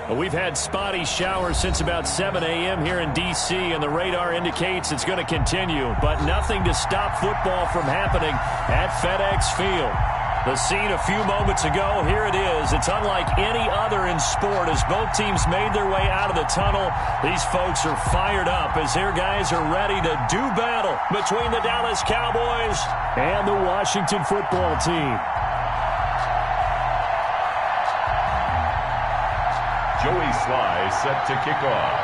We've had spotty showers since about 7 a.m. here in D.C., and the radar indicates it's going to continue, but nothing to stop football from happening at FedEx Field. The scene a few moments ago, here it is. It's unlike any other in sport as both teams made their way out of the tunnel. These folks are fired up as their guys are ready to do battle between the Dallas Cowboys and the Washington football team. Joey Sly set to kick off.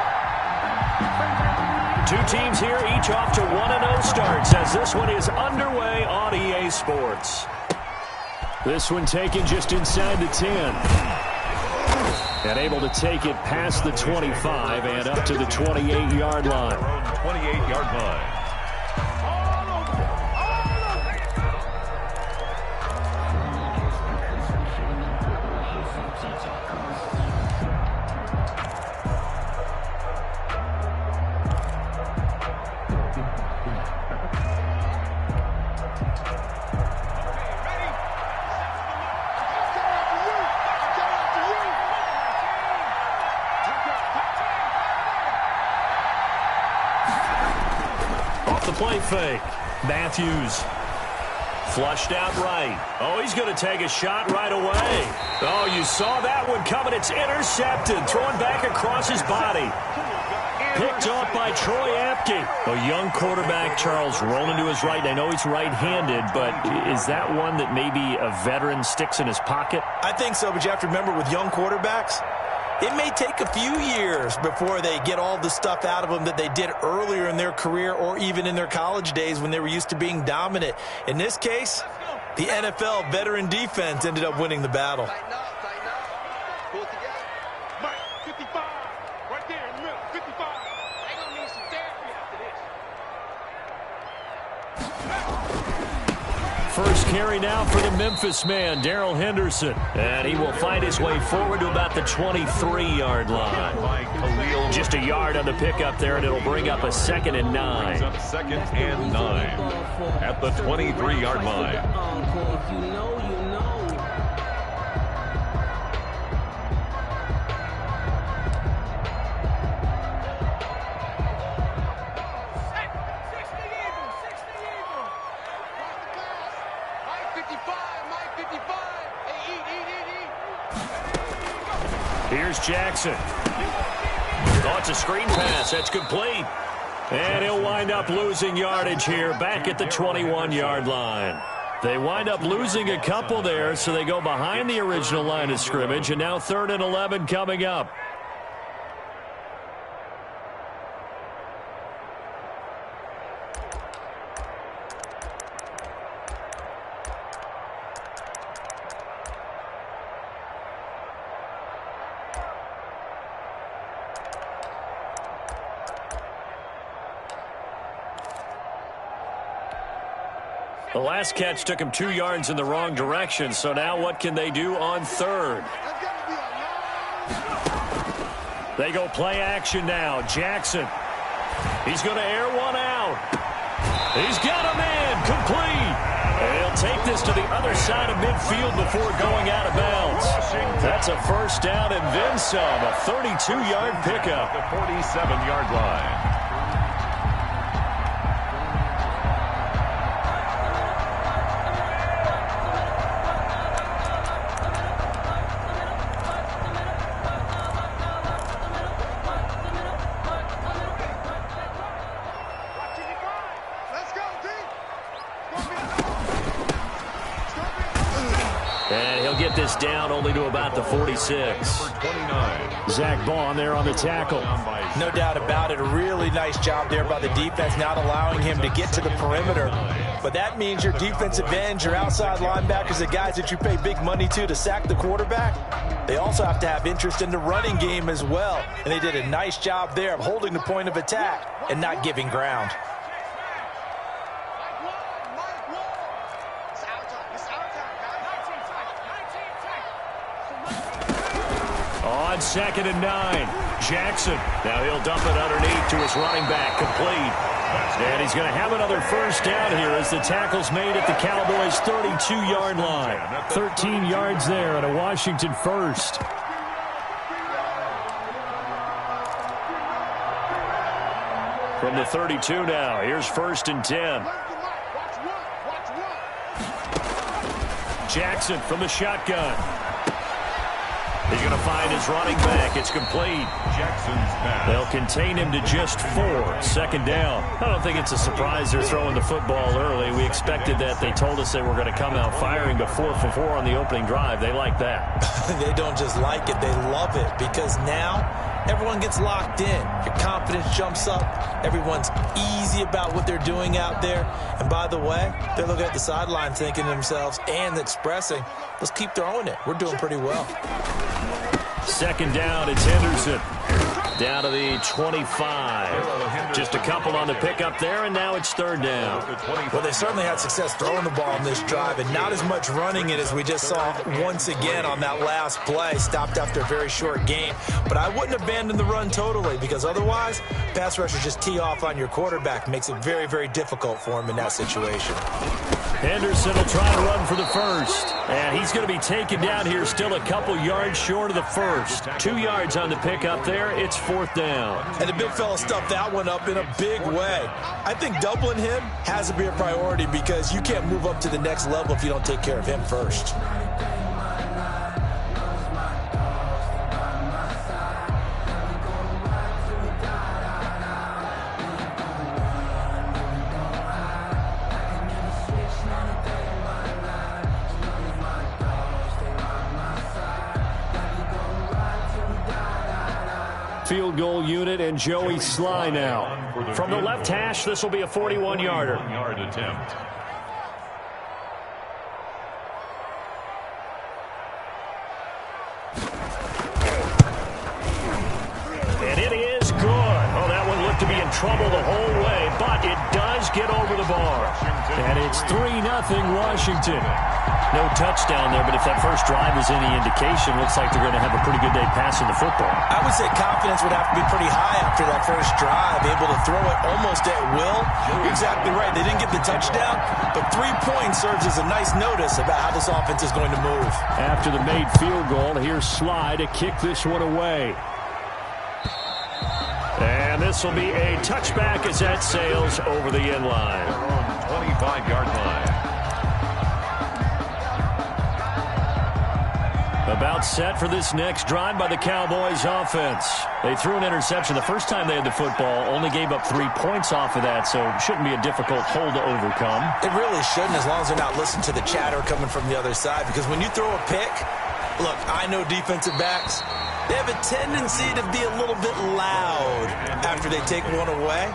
Two teams here, each off to 1-0 starts as this one is underway on EA Sports. This one taken just inside the 10. And able to take it past the 25 and up to the 28-yard line. 28-yard line. Play fake. Matthews. Flushed out right. Oh, he's going to take a shot right away. Oh, you saw that one coming. It's intercepted. Thrown back across his body. Picked off by Troy Apke. A young quarterback, Charles, rolling to his right. I know he's right-handed, but is that one that maybe a veteran sticks in his pocket? I think so, but you have to remember with young quarterbacks, it may take a few years before they get all the stuff out of them that they did earlier in their career or even in their college days when they were used to being dominant. In this case, the NFL veteran defense ended up winning the battle. First carry now for the Memphis man, Darrell Henderson. And he will find his way forward to about the 23-yard line. Just a yard on the pickup there, and it'll bring up a 2nd and 9. Second and 9 at the 23-yard line. Here's Jackson. Oh, it's a screen pass. That's complete. And he'll wind up losing yardage here back at the 21-yard line. They wind up losing a couple there, so they go behind the original line of scrimmage, and now 3rd and 11 coming up. The last catch took him 2 yards in the wrong direction, so now what can they do on 3rd? They go play action now. Jackson. He's going to air one out. He's got a man. Complete. And he'll take this to the other side of midfield before going out of bounds. That's a first down and then some. A 32-yard pickup. The 47-yard line. Get this down only to about the 46. Zach Bond there on the tackle. No doubt about it. A really nice job there by the defense, not allowing him to get to the perimeter. But that means your defensive ends, your outside linebackers, the guys that you pay big money to sack the quarterback, they also have to have interest in the running game as well. And they did a nice job there of holding the point of attack and not giving ground. On 2nd and 9, Jackson. Now he'll dump it underneath to his running back, complete. And he's going to have another first down here as the tackle's made at the Cowboys' 32-yard line. 13 yards there and a Washington first. From the 32 now, here's 1st and 10. Jackson from the shotgun. He's going to find his running back. It's complete. Jackson's pass. They'll contain him to just 4. 2nd down. I don't think it's a surprise they're throwing the football early. We expected that. They told us they were going to come out firing, but 4 for 4 on the opening drive. They like that. They don't just like it. They love it because now everyone gets locked in. Your confidence jumps up. Everyone's easy about what they're doing out there. And by the way, they're looking at the sideline thinking to themselves and expressing, let's keep throwing it. We're doing pretty well. 2nd down, it's Henderson. Down to the 25. Just a couple on the pickup there, and now it's 3rd down. Well, they certainly had success throwing the ball on this drive, and not as much running it as we just saw once again on that last play. Stopped after a very short gain. But I wouldn't abandon the run totally, because otherwise, pass rushers just tee off on your quarterback. Makes it very, very difficult for him in that situation. Henderson will try to run for the 1st. And he's going to be taken down here, still a couple yards short of the 1st. 2 yards on the pickup there. It's 4th down. And the big fella stuffed that one up in a big way. I think doubling him has to be a priority because you can't move up to the next level if you don't take care of him first. Field goal unit and Joey Sly now. From the left hash, this will be a 41-yarder. 41-yard attempt. And it is good. Oh, that one looked to be in trouble the whole way, but it does get over the bar. And it's 3-0 Washington. No touchdown there, but if that first drive is any indication, looks like they're going to have a pretty good day passing the football. I would say confidence would have to be pretty high after that first drive, able to throw it almost at will. You're exactly right. They didn't get the touchdown, but 3 points serves as a nice notice about how this offense is going to move. After the made field goal, here's Sly to kick this one away. And this will be a touchback as that sails over the end line. 25-yard line. About set for this next drive by the Cowboys offense. They threw an interception the first time they had the football, only gave up 3 points off of that, so shouldn't be a difficult hole to overcome. It really shouldn't, as long as they're not listening to the chatter coming from the other side, because when you throw a pick, look, I know defensive backs, they have a tendency to be a little bit loud after they take one away,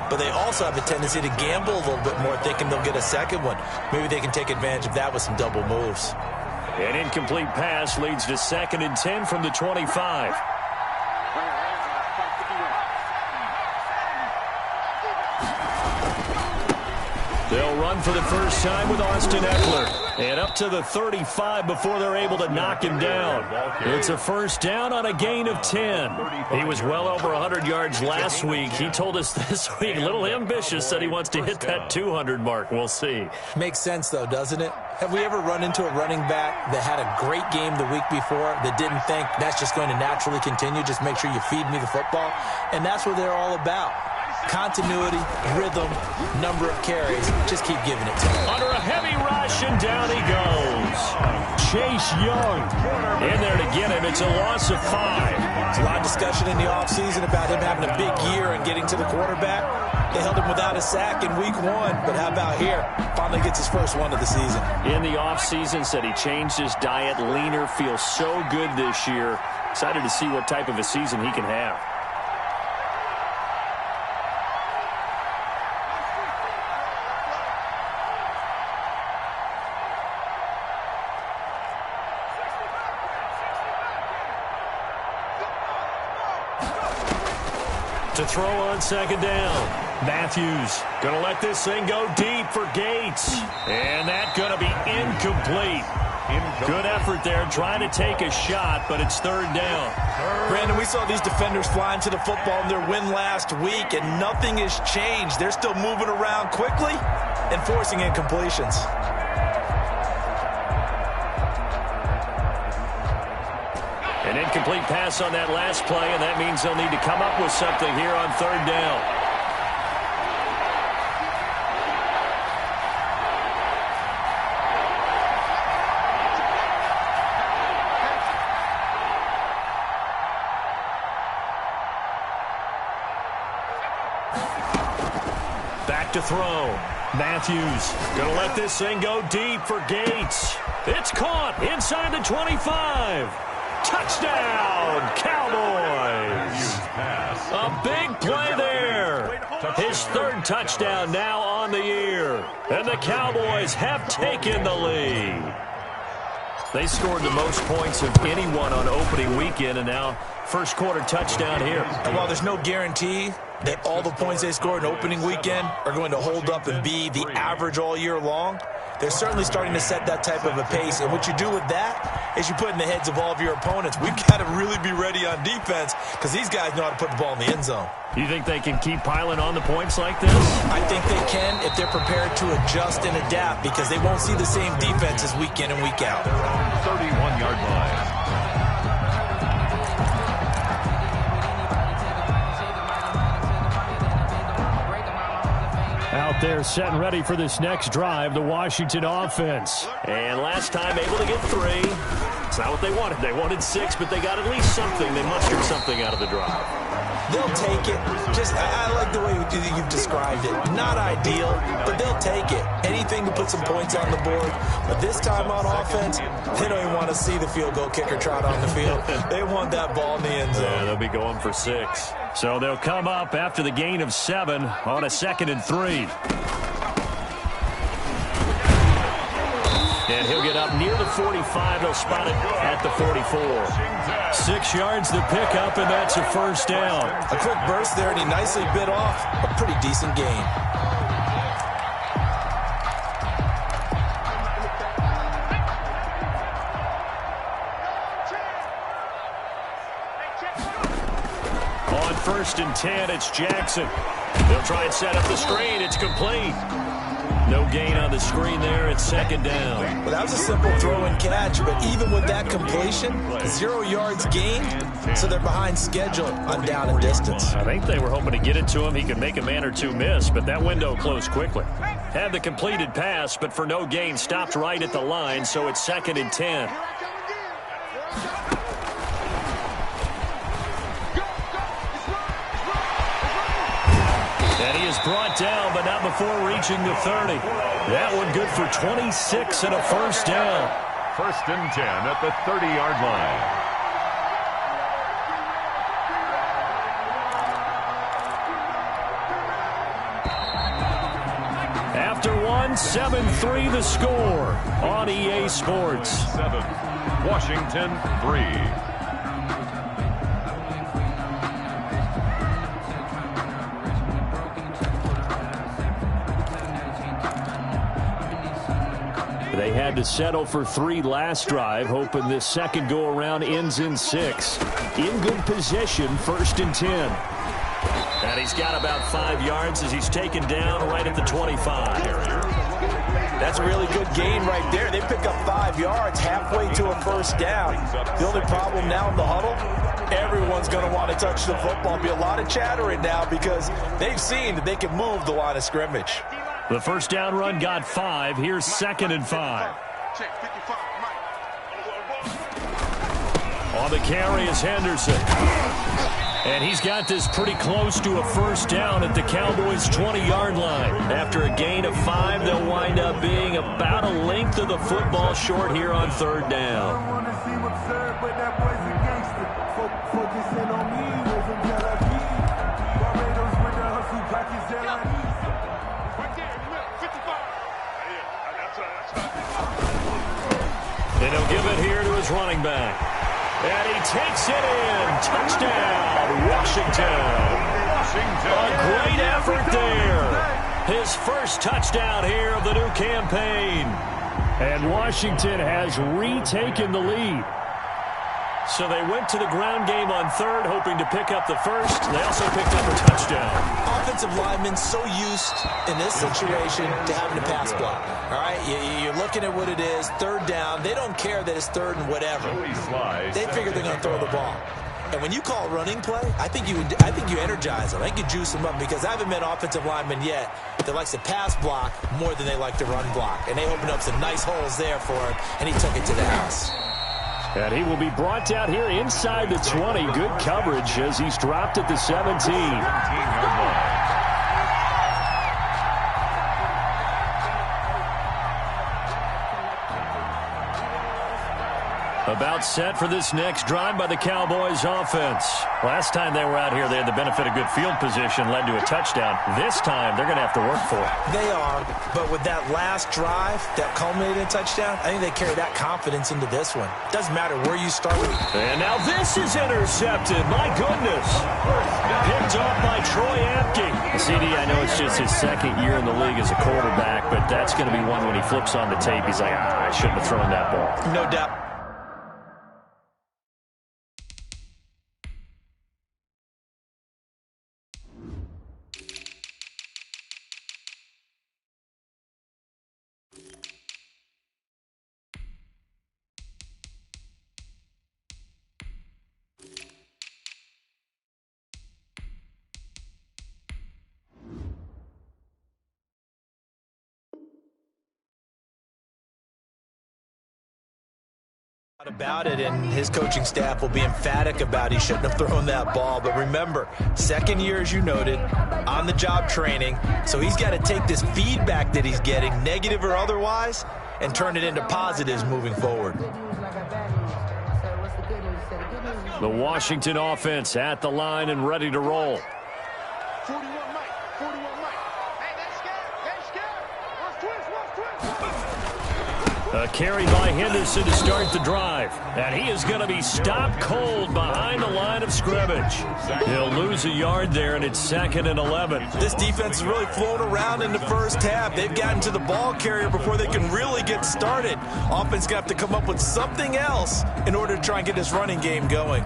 but they also have a tendency to gamble a little bit more, thinking they'll get a second one. Maybe they can take advantage of that with some double moves. An incomplete pass leads to 2nd and 10 from the 25. They'll run for the first time with Austin Eckler. And up to the 35 before they're able to knock him down. It's a first down on a gain of 10. He was well over 100 yards last week. He told us this week, a little ambitious, said he wants to hit that 200 mark. We'll see. Makes sense, though, doesn't it? Have we ever run into a running back that had a great game the week before that didn't think that's just going to naturally continue? Just make sure you feed me the football. And that's what they're all about. Continuity, rhythm, number of carries. Just keep giving it to him. Under a heavy rush, and down he goes. Chase Young in there to get him. It's a loss of 5. There's a lot of discussion in the offseason about him having a big year and getting to the quarterback. They held him without a sack in week 1, but how about here? Finally gets his first one of the season. In the offseason, said he changed his diet, leaner, feels so good this year. Excited to see what type of a season he can have. To throw on 2nd down. Matthews going to let this thing go deep for Gates. And that going to be incomplete. Good effort there, trying to take a shot, but it's 3rd down. Brandon, we saw these defenders flying to the football in their win last week, and nothing has changed. They're still moving around quickly and forcing incompletions. An incomplete pass on that last play, and that means they'll need to come up with something here on 3rd down. back to throw. Matthews going to let this thing go deep for Gates. It's caught inside the 25. Touchdown, Cowboys. A big play there. His third touchdown now on the year. And the Cowboys have taken the lead. They scored the most points of anyone on opening weekend, and now first quarter touchdown here. And while there's no guarantee that all the points they scored in opening weekend are going to hold up and be the average all year long, they're certainly starting to set that type of a pace. And what you do with that is you put in the heads of all of your opponents, we've got to really be ready on defense because these guys know how to put the ball in the end zone. You think they can keep piling on the points like this? I think they can if they're prepared to adjust and adapt because they won't see the same defenses week in and week out. 31-yard line. Out there set and ready for this next drive, the Washington offense. And last time able to get 3. It's not what they wanted. They wanted 6, but they got at least something. They mustered something out of the drive. They'll take it. I like the way you've described it. Not ideal, but they'll take it. Anything to put some points on the board. But this time on offense, they don't even want to see the field goal kicker trot on the field. They want that ball in the end zone. Yeah, they'll be going for 6. So they'll come up after the gain of 7 on a 2nd and 3. And he'll get up near the 45. They'll spot it at the 44. 6 yards to pick up, and that's a first down. A quick burst there, and he nicely bit off a pretty decent gain. On 1st and 10, it's Jackson. They'll try and set up the screen. It's complete. No gain on the screen there. It's 2nd down. Well, that was a simple throw and catch, but even with that completion, 0 yards gained, so they're behind schedule on down and distance. I think they were hoping to get it to him. He could make a man or two miss, but that window closed quickly. Had the completed pass, but for no gain, stopped right at the line, so it's 2nd and 10. And he is brought down, but not before reaching the 30. That one good for 26 and a first down. 1st and 10 at the 30-yard line. After 1, 7-3 the score on EA Sports. 7, Washington 3. They had to settle for 3 last drive, hoping this second go-around ends in 6. In good position, 1st and 10. And he's got about 5 yards as he's taken down right at the 25. That's a really good gain right there. They pick up 5 yards halfway to a first down. The only problem now in the huddle, everyone's going to want to touch the football. Be a lot of chattering now because they've seen that they can move the line of scrimmage. The first down run got 5. Here's 2nd and 5. On the carry is Henderson. And he's got this pretty close to a first down at the Cowboys' 20-yard line. After a gain of 5, they'll wind up being about a length of the football short here on 3rd down. And he'll give it here to his running back. And he takes it in. Touchdown, Washington. A great effort there. His first touchdown here of the new campaign. And Washington has retaken the lead. So they went to the ground game on 3rd, hoping to pick up the first. They also picked up a touchdown. Offensive linemen so used in this situation to having to pass block. All right, you're looking at what it is, 3rd down. They don't care that it's 3rd and whatever. They figure they're going to throw the ball. And when you call running play, I think you energize them. I think you juice them up because I haven't met offensive linemen yet that likes to pass block more than they like to run block. And they opened up some nice holes there for him, and he took it to the house. And he will be brought down here inside the 20. Good coverage as he's dropped at the 17. About set for this next drive by the Cowboys offense. Last time they were out here, they had the benefit of good field position, led to a touchdown. This time, they're going to have to work for it. They are, but with that last drive that culminated in a touchdown, I think they carry that confidence into this one. Doesn't matter where you start. And now this is intercepted. My goodness. Picked off by Troy Apke. CD, I know it's just his second year in the league as a quarterback, but that's going to be one when he flips on the tape. He's like, I shouldn't have thrown that ball. No doubt. About it, and his coaching staff will be emphatic about he shouldn't have thrown that ball. But remember, second year, as you noted, on the job training, so he's got to take this feedback that he's getting, negative or otherwise, and turn it into positives moving forward. The Washington offense at the line and ready to roll. 41 Mike, 41 Mike. Hey, they're scared. Watch twist. A carry by Henderson to start the drive. And he is going to be stopped cold behind the line of scrimmage. He'll lose a yard there, and it's 2nd and 11. This defense is really flown around in the first half. They've gotten to the ball carrier before they can really get started. Offense going to have to come up with something else in order to try and get this running game going.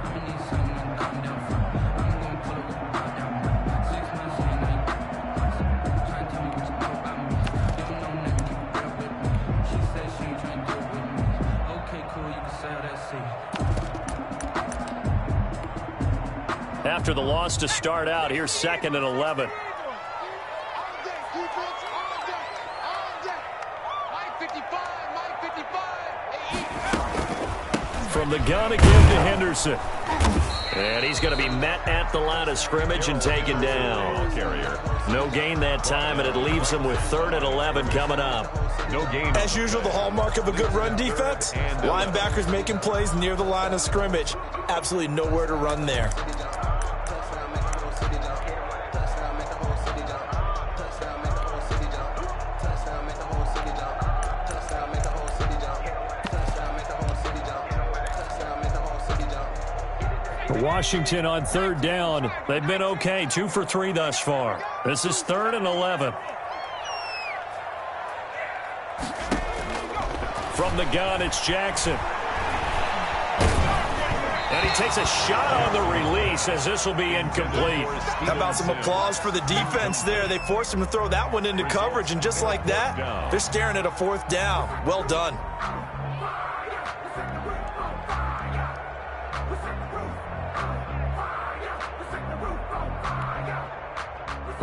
After the loss to start out, here's 2nd and 11. From the gun again to Henderson. And he's going to be met at the line of scrimmage and taken down. No gain that time, and it leaves him with 3rd and 11 coming up. No gain. As usual, the hallmark of a good run defense, linebackers making plays near the line of scrimmage. Absolutely nowhere to run there. Washington on 3rd down. They've been okay, 2 for 3 thus far. This is 3rd and 11. From the gun, it's Jackson. And he takes a shot on the release as this will be incomplete. How about some applause for the defense there? They forced him to throw that one into coverage, and just like that, they're staring at a 4th down. Well done.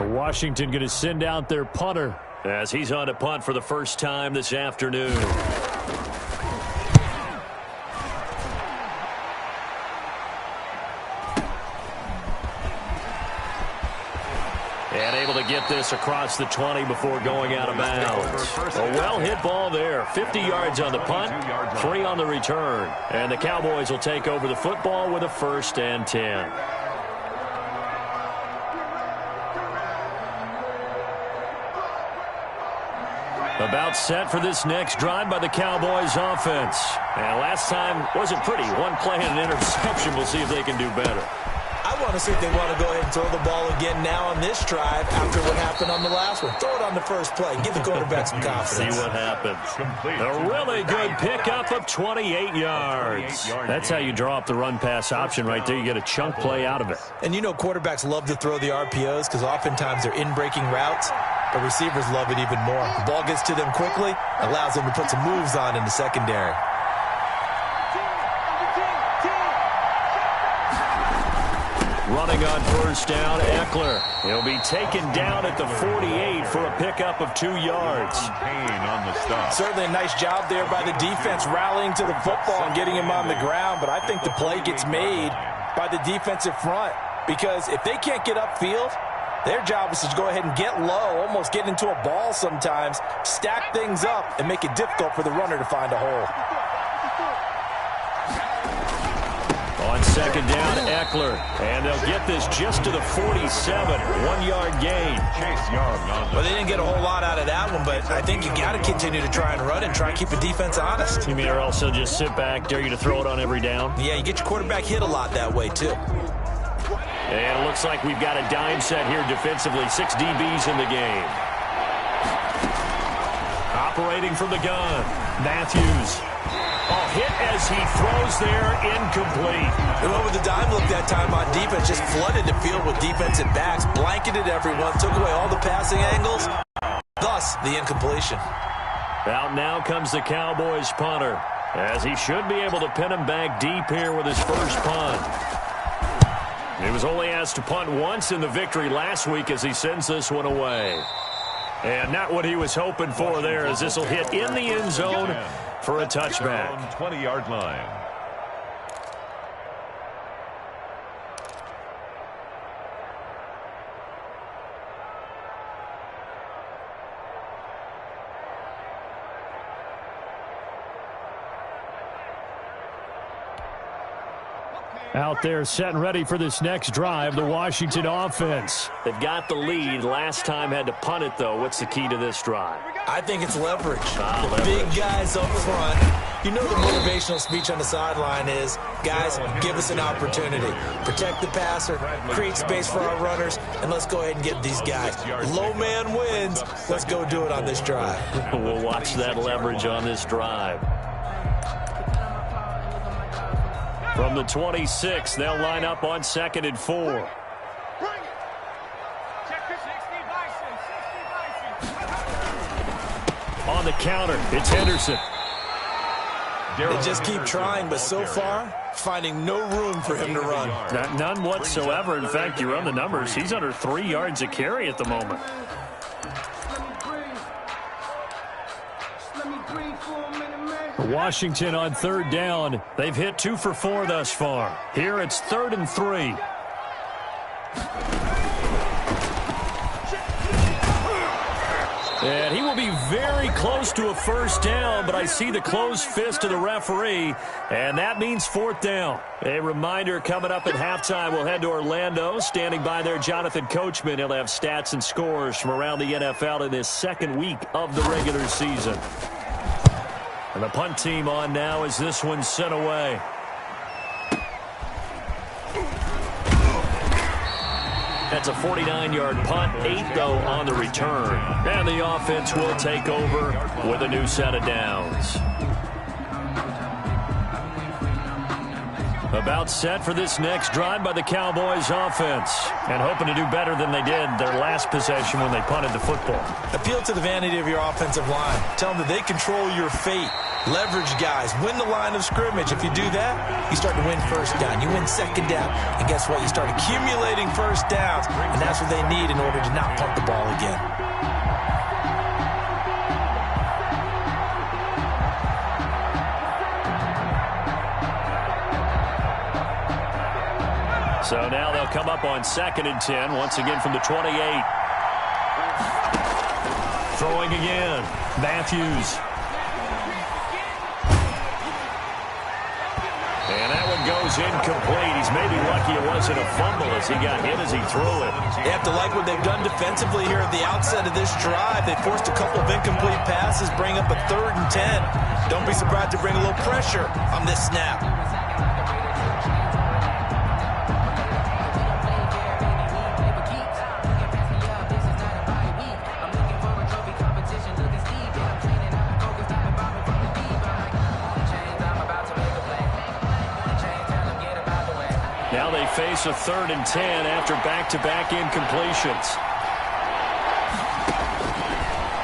Washington going to send out their punter as he's on to punt for the first time this afternoon. And able to get this across the 20 before going out of bounds. A well-hit ball there. 50 yards on the punt, 3 on the return. And the Cowboys will take over the football with a 1st and 10. About set for this next drive by the Cowboys offense. And last time wasn't pretty. One play and an interception. We'll see if they can do better. I want to see if they want to go ahead and throw the ball again now on this drive after what happened on the last one. Throw it on the first play. Give the quarterback some confidence. See what happens. A really good pickup of 28 yards. That's how you draw up the run-pass option right there. You get a chunk play out of it. And you know quarterbacks love to throw the RPOs because oftentimes they're in-breaking routes. But receivers love it even more. The ball gets to them quickly, allows them to put some moves on in the secondary. Running on 1st down, Eckler. He'll be taken down at the 48 for a pickup of 2 yards. On the stop. Certainly a nice job there by the defense rallying to the football and getting him on the ground. But I think the play gets made by the defensive front because if they can't get upfield, their job is to go ahead and get low, almost get into a ball sometimes, stack things up, and make it difficult for the runner to find a hole. On second down, Eckler. And they'll get this just to the 47. 1-yard gain. Chase Young on the Well, they didn't get a whole lot out of that one, but I think you got to continue to try and run and try and keep the defense honest. You mean or else they'll just sit back, dare you to throw it on every down? Yeah, you get your quarterback hit a lot that way, too. And it looks like we've got a dime set here defensively. 6 DBs in the game. Operating from the gun, Matthews. Oh, hit as he throws there, incomplete. They went with the dime look that time on defense, just flooded the field with defensive backs, blanketed everyone, took away all the passing angles, thus the incompletion. Out now comes the Cowboys punter, as he should be able to pin him back deep here with his first punt. He was only asked to punt once in the victory last week as he sends this one away. And not what he was hoping for there, as this will hit in the end zone for a touchback. 20-yard line. Out there set and ready for this next drive, the Washington offense. They've got the lead. Last time had to punt it, though. What's the key to this drive? I think it's leverage. Leverage. Big guys up front. You know the motivational speech on the sideline is, guys, give us an opportunity. Protect the passer, create space for our runners, and let's go ahead and get these guys. Low man wins. Let's go do it on this drive. We'll watch that leverage on this drive. From the 26, they'll line up on 2nd and 4. Bring it. Check your 60 Bison. On the counter, it's Henderson. They just keep trying, but so far, finding no room for him to run. None whatsoever. In fact, you run the numbers. He's under 3 yards a carry at the moment. Washington on 3rd down. They've hit 2 for 4 thus far. Here it's 3rd and 3. And he will be very close to a first down, but I see the closed fist of the referee, and that means 4th down. A reminder coming up at halftime, we'll head to Orlando. Standing by there, Jonathan Coachman. He'll have stats and scores from around the NFL in this 2nd week of the regular season. And the punt team on now as this one's sent away. That's a 49-yard punt, 8 though on the return. And the offense will take over with a new set of downs. About set for this next drive by the Cowboys offense. And hoping to do better than they did their last possession when they punted the football. Appeal to the vanity of your offensive line. Tell them that they control your fate. Leverage guys. Win the line of scrimmage. If you do that, you start to win first down. You win second down. And guess what? You start accumulating first downs. And that's what they need in order to not punt the ball again. So now they'll come up on 2nd and 10, once again from the 28. Throwing again, Matthews. And that one goes incomplete. He's maybe lucky it wasn't a fumble as he got hit as he threw it. They have to like what they've done defensively here at the outset of this drive. They forced a couple of incomplete passes, bring up a 3rd and 10. Don't be surprised to bring a little pressure on this snap. Now they face a 3rd and 10 after back-to-back incompletions.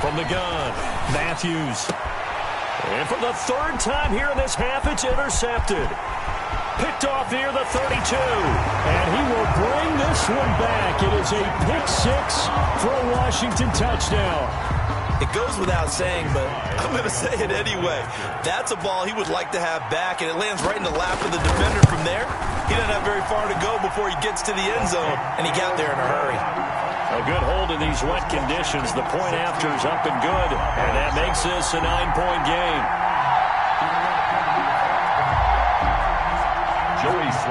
From the gun, Matthews. And for the 3rd time here in this half, it's intercepted. Picked off near the 32. And he will bring this one back. It is a pick 6 for a Washington touchdown. It goes without saying, but I'm going to say it anyway. That's a ball he would like to have back, and it lands right in the lap of the defender from there. He doesn't have very far to go before he gets to the end zone, and he got there in a hurry. A good hold in these wet conditions. The point after is up and good, and that makes this a 9-point game.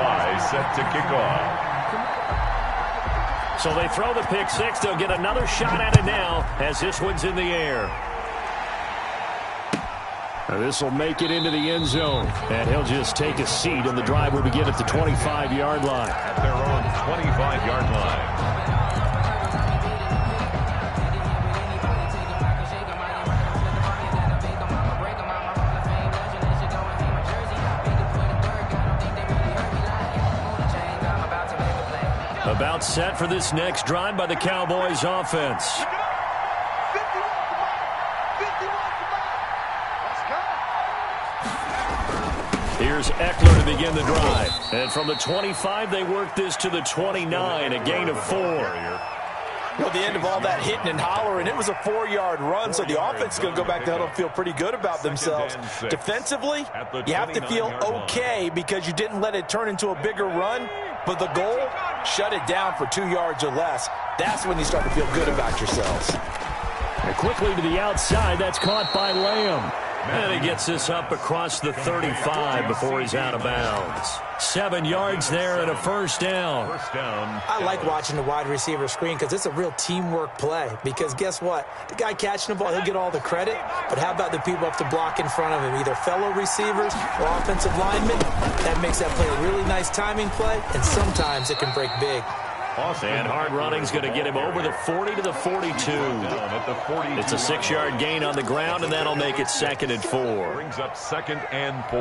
drive set to kick off. So they throw the pick six. They'll get another shot at it now as this one's in the air. This will make it into the end zone. And he'll just take a seat, and the drive will begin at the 25-yard line. At their own 25-yard line. About set for this next drive by the Cowboys offense. Here's Eckler to begin the drive. And from the 25, they work this to the 29, a gain of 4. Well, the end of all that hitting and hollering, it was a 4-yard run, so the offense is going to go back to huddle and feel pretty good about themselves. Defensively, you have to feel okay because you didn't let it turn into a bigger run, but the goal, shut it down for 2 yards or less. That's when you start to feel good about yourselves. And quickly to the outside, that's caught by Lamb. And he gets this up across the 35 before he's out of bounds. 7 yards there and a first down. I like watching the wide receiver screen because it's a real teamwork play. Because guess what? The guy catching the ball, he'll get all the credit. But how about the people up to block in front of him? Either fellow receivers or offensive linemen. That makes that play a really nice timing play. And sometimes it can break big. And hard running's going to get him over the 40 to the 42. It's a 6-yard gain on the ground, and that'll make it 2nd and 4. Brings up 2nd and 4.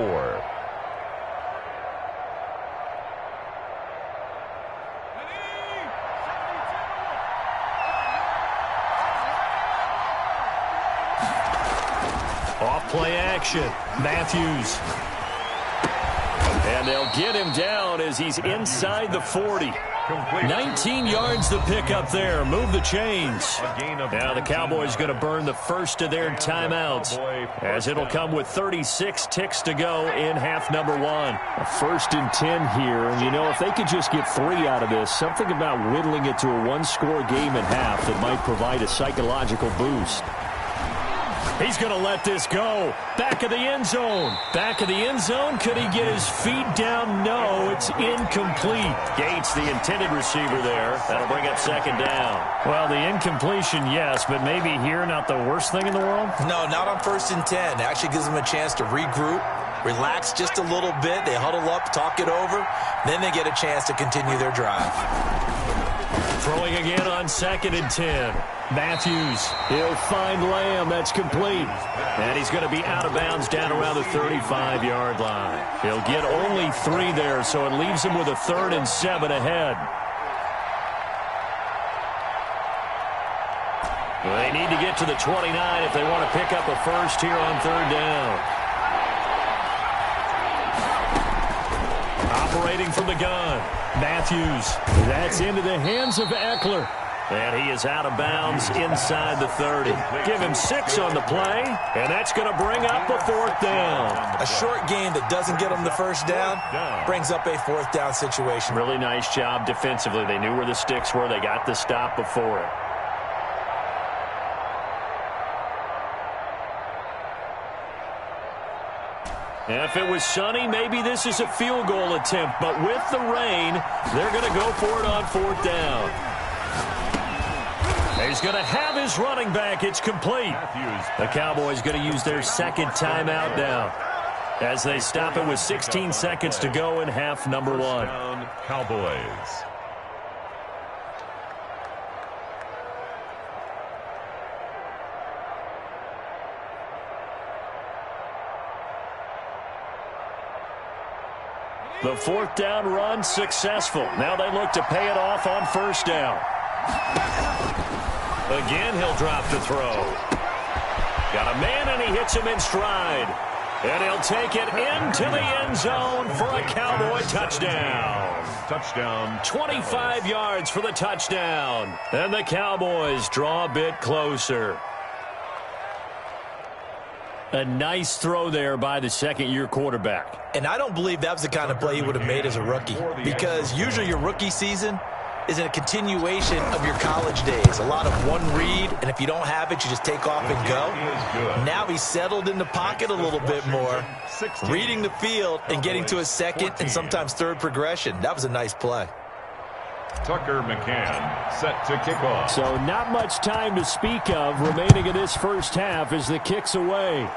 Off play action. Matthews. And they'll get him down as he's inside the 40. 19 yards to pick up there. Move the chains. Now the Cowboys going to burn the first of their timeouts as it'll come with 36 ticks to go in half number 1. A 1st and 10 here. And, you know, if they could just get 3 out of this, something about whittling it to a 1-score game at half that might provide a psychological boost. He's going to let this go. Back of the end zone. Back of the end zone. Could he get his feet down? No, it's incomplete. Gates, the intended receiver there. That'll bring up 2nd down. Well, the incompletion, yes, but maybe here not the worst thing in the world? No, not on 1st and 10. It actually gives them a chance to regroup, relax just a little bit. They huddle up, talk it over. Then they get a chance to continue their drive. Throwing again on 2nd and 10. Matthews, he'll find Lamb. That's complete. And he's going to be out of bounds down around the 35-yard line. He'll get only 3 there, so it leaves him with a 3rd and 7 ahead. Well, they need to get to the 29 if they want to pick up a first here on 3rd down. Operating from the gun. Matthews. That's into the hands of Eckler. And he is out of bounds inside the 30. Give him 6 on the play, and that's going to bring up a 4th down. A short game that doesn't get them the first down brings up a 4th down situation. Really nice job defensively. They knew where the sticks were. They got the stop before it. If it was sunny, maybe this is a field goal attempt. But with the rain, they're going to go for it on 4th down. He's going to have his running back. It's complete. The Cowboys going to use their 2nd timeout now as they stop it with 16 seconds to go in half number 1. Cowboys. The 4th down run successful. Now they look to pay it off on 1st down. Again, he'll drop the throw. Got a man, and he hits him in stride. And he'll take it into the end zone for a Cowboy touchdown. Touchdown. 25 yards for the touchdown. And the Cowboys draw a bit closer. A nice throw there by the 2nd-year quarterback. And I don't believe that was the kind of play he would have made as a rookie. Because usually your rookie season, is a continuation of your college days. A lot of one read, and if you don't have it, you just take off and go. Now he's settled in the pocket a little bit more, reading the field and getting to a second and sometimes third progression. That was a nice play. Tucker McCann set to kick off. So not much time to speak of remaining in this first half as the kick's away.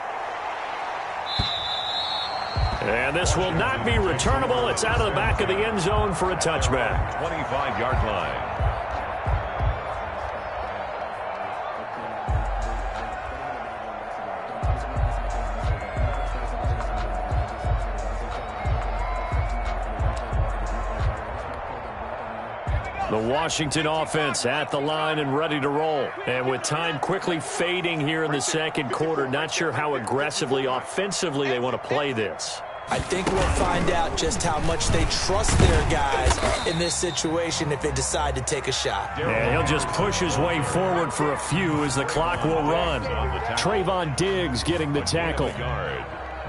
And this will not be returnable. It's out of the back of the end zone for a touchback. 25-yard line. The Washington offense at the line and ready to roll. And with time quickly fading here in the second quarter, not sure how aggressively, offensively they want to play this. I think we'll find out just how much they trust their guys in this situation if they decide to take a shot. And he'll just push his way forward for a few as the clock will run. Trayvon Diggs getting the tackle.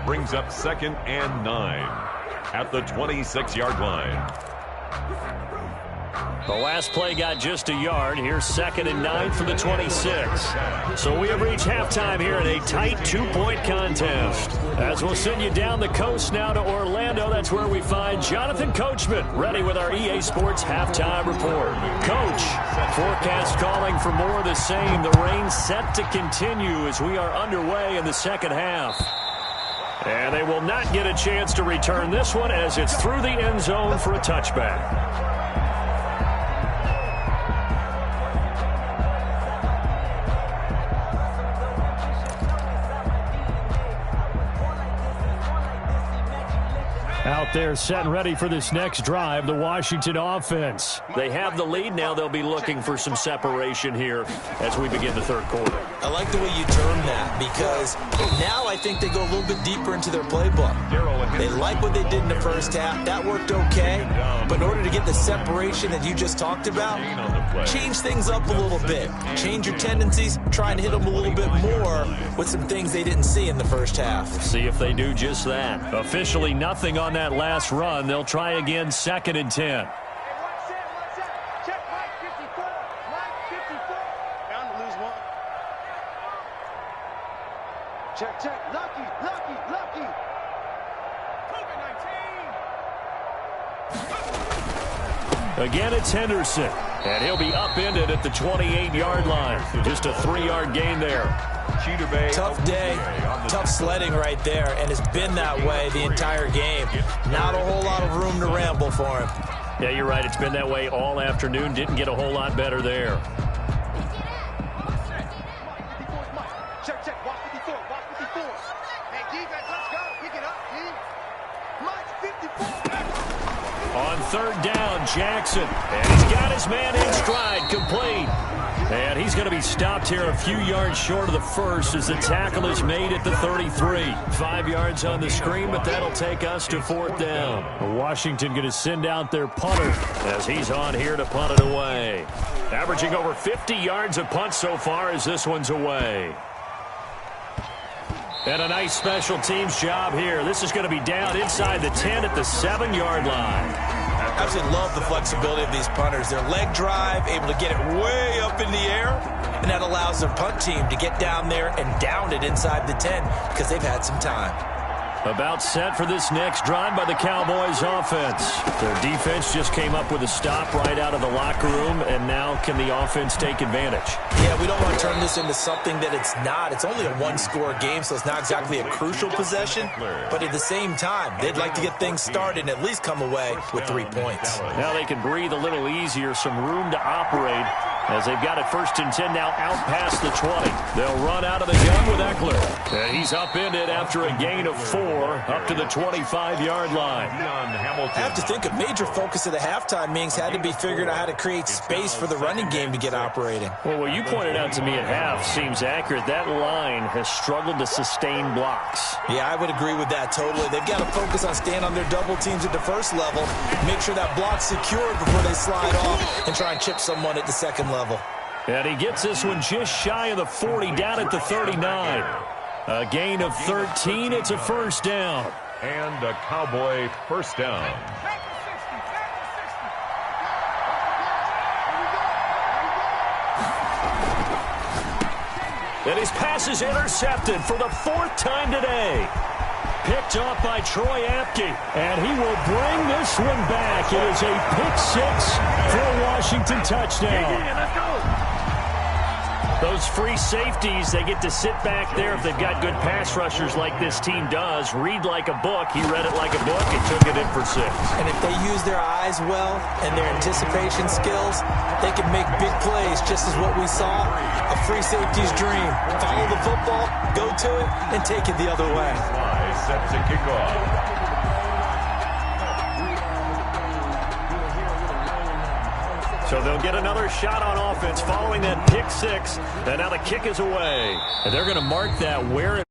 Brings up 2nd and 9 at the 26-yard line. The last play got just a yard. Here's 2nd and 9 for the 26. So we have reached halftime here in a tight 2-point contest. As we'll send you down the coast now to Orlando, that's where we find Jonathan Coachman, ready with our EA Sports halftime report. Coach, forecast calling for more of the same. The rain set to continue as we are underway in the second half. And they will not get a chance to return this one as it's through the end zone for a touchback. Out there set and ready for this next drive, the Washington offense. They have the lead. Now they'll be looking for some separation here as we begin the third quarter. I like the way you term that because now I think they go a little bit deeper into their playbook. They like what they did in the first half. That worked okay. But in order to get the separation that you just talked about, change things up a little bit. Change your tendencies. Try and hit them a little bit more with some things they didn't see in the first half. See if they do just that. Officially nothing on that last run. They'll try again 2nd and 10. Check. Lucky. Again, it's Henderson. And he'll be upended at the 28-yard line. Just a 3-yard gain there. Tough day, tough sledding right there, and it's been that way the entire game. Not a whole lot of room to ramble for him. Yeah, you're right. It's been that way all afternoon. Didn't get a whole lot better there. Check. Watch 54. Hey, defense, let's go. Pick it up, team. Mike 54. On 3rd down, Jackson. And he's got his man in stride, complete. And he's going to be stopped here a few yards short of the first as the tackle is made at the 33. 5 yards on the screen, but that'll take us to 4th down. Washington going to send out their punter as he's on here to punt it away. Averaging over 50 yards a punt so far as this one's away. And a nice special teams job here. This is going to be down inside the 10 at the 7-yard line. I absolutely love the flexibility of these punters. Their leg drive, able to get it way up in the air, and that allows their punt team to get down there and down it inside the 10 because they've had some time. About set for this next drive by the Cowboys offense. Their defense just came up with a stop right out of the locker room, and now can the offense take advantage? Yeah, we don't want to turn this into something that it's not. It's only a one-score game, so it's not exactly a crucial possession. But at the same time, they'd like to get things started and at least come away with 3 points. Now they can breathe a little easier, some room to operate as they've got it 1st and 10 now out past the 20. They'll run out of the gun with Eckler. And he's upended after a gain of 4 up to the 25-yard line. I have to think a major focus of the halftime meetings had to be figuring out how to create space for the running game to get operating. Well, what you pointed out to me at half seems accurate. That line has struggled to sustain blocks. Yeah, I would agree with that totally. They've got to focus on staying on their double teams at the first level, make sure that block's secured before they slide off and try and chip someone at the second level. And he gets this one just shy of the 40, down at the 39. A gain of 13. It's a 1st down. And a Cowboy 1st down. And his pass is intercepted for the 4th time today. Picked off by Troy Apke, and he will bring this one back. It is a pick 6 for a Washington touchdown. Let's go. Those free safeties, they get to sit back there if they've got good pass rushers like this team does. Read like a book. He read it like a book and took it in for 6. And if they use their eyes well and their anticipation skills, they can make big plays, just as what we saw. A free safety's dream. Follow the football, go to it, and take it the other way. Set to kick off. So they'll get another shot on offense following that pick 6. And now the kick is away. And they're going to mark that where it